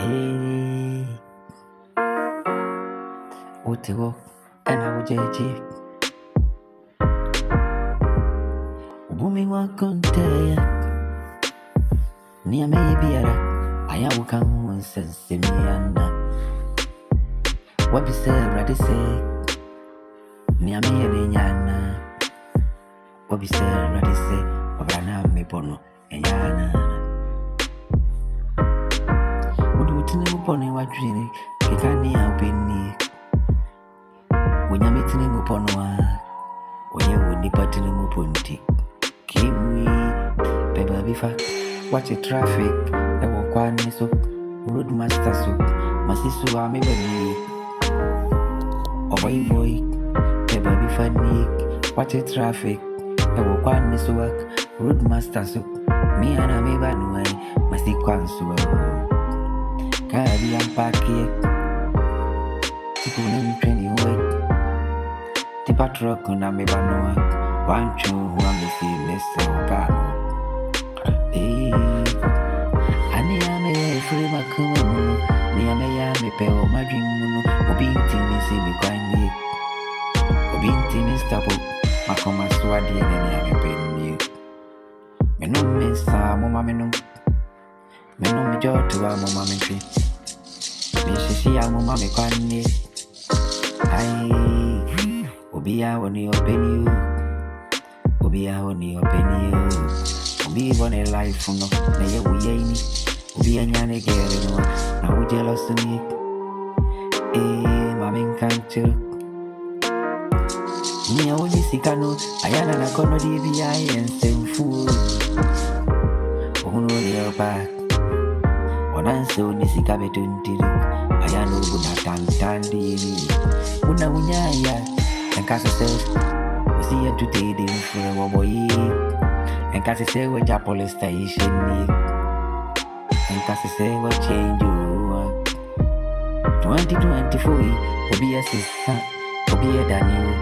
Hey, Utego, and I would JG. Booming one container. Near maybe I am come once and see me and what be said, ready say. Near me and Yana. What be said, ready say. Obrana me bono and Yana. Pony what dreaming, you can't near penny. When you're meeting him upon one, when you would depart in a mupunti. Keep me, paper before, watch the traffic, I walk one so, road master soup, my sister, I may be. Oh, boy, paper before Nick, watch the traffic, I walk one so work, road master soup, me and I may ban away, my sequence so. Carry and pack it. Tipping training weight. Tip a truck on a mebanoa. One chew, one may see Mr. Ogano. Hey, Annie, I may free my coon. Near me, I may pay all my dream. Obin Timmy see me grinding. Obin Timmy stop up. My command swadi and I may pay you. Me no miss some mamma. Me no me jaw to our mamma tree. Me see our mamma me quani. Aye, Obia when you open you. Obia when you open you. Obi one a life from no. Na ye we any. Obia nyane girl no. Na we jealous to me. Mama can't you. Me a only sikano. Ayana na kono DBI and same fool. Oh no, they are back. Onanse unisika betuntiri ayano buna tantandi una unyaya enkase se usi ya today dey for a boy enkase se we ja police station ni enkase se we change you 2024 obi asisa obi edani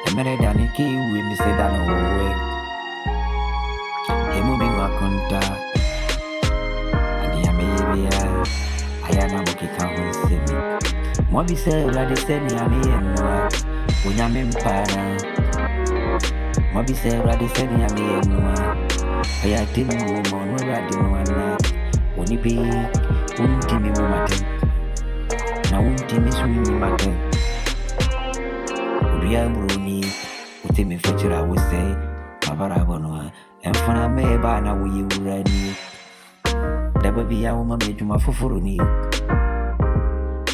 emere dani ki we mi se dano we emu bi wa konta Ayana mukika hunsemi Mwabi se radi seni amienua Unyame mpana Mwabi se radi seni amienua Ayatimu umono radi mwana Unipi untimi mumate Na untimi swimi mate Uduya mruni Utimi fechira wuse Mabara bonwa Enfana meba na uyi urani Daba biya uma mejuma fufuruni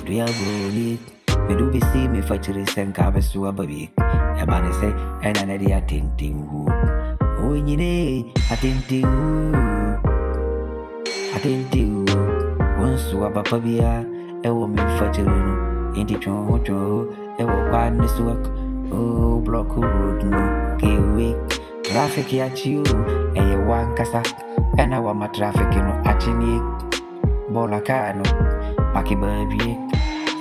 Ria bruni Medu bisi me fachiri senka besua babi Yabane se ena nedi atenti uhu Owe nyine atenti uhu Atenti uhu Wonsu wabapa biya Ewo me fachiri nu Inti chonho chonho Ewo kwa nesuwak Oh block road no Kewe Traffic ya chiu Eye wankasa Ena wama traffic no achini Bola kano Paki baby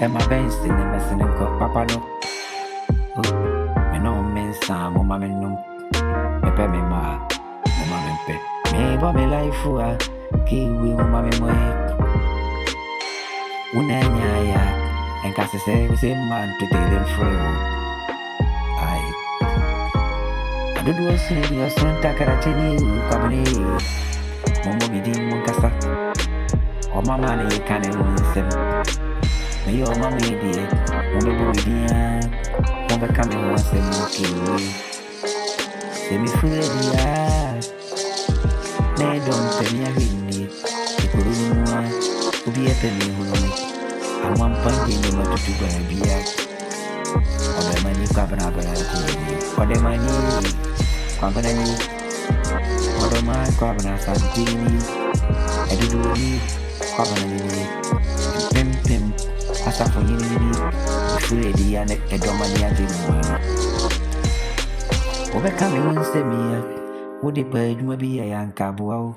Ema bensi ne mesine ko papa no Me no mensa mama me no Mepe me ma Mama me pe Me bo me life wa Kiwi mama me moe Unenya ya Enkase se man to tell them free Aye Adudu wa siri ya sonta karachini Kwabani Momo bidi mwankasa O mama ne kane unsem Me yo mama idie Mombe buidia Mombe kame wansem mukiwi Semi furedia Ne don temia hini Ikurunua Ubie pemi hulumi Amwampangi ni matutu barabia Odemani kwa banabara Odemani Kwa banani Odoma kwa bana santini Eduduni kwa bana nini Pim Asafo nini Ufure diya ne edoma ni ajini mwana Obeka mi unsemiya Udi pa eduma biya yankabuwa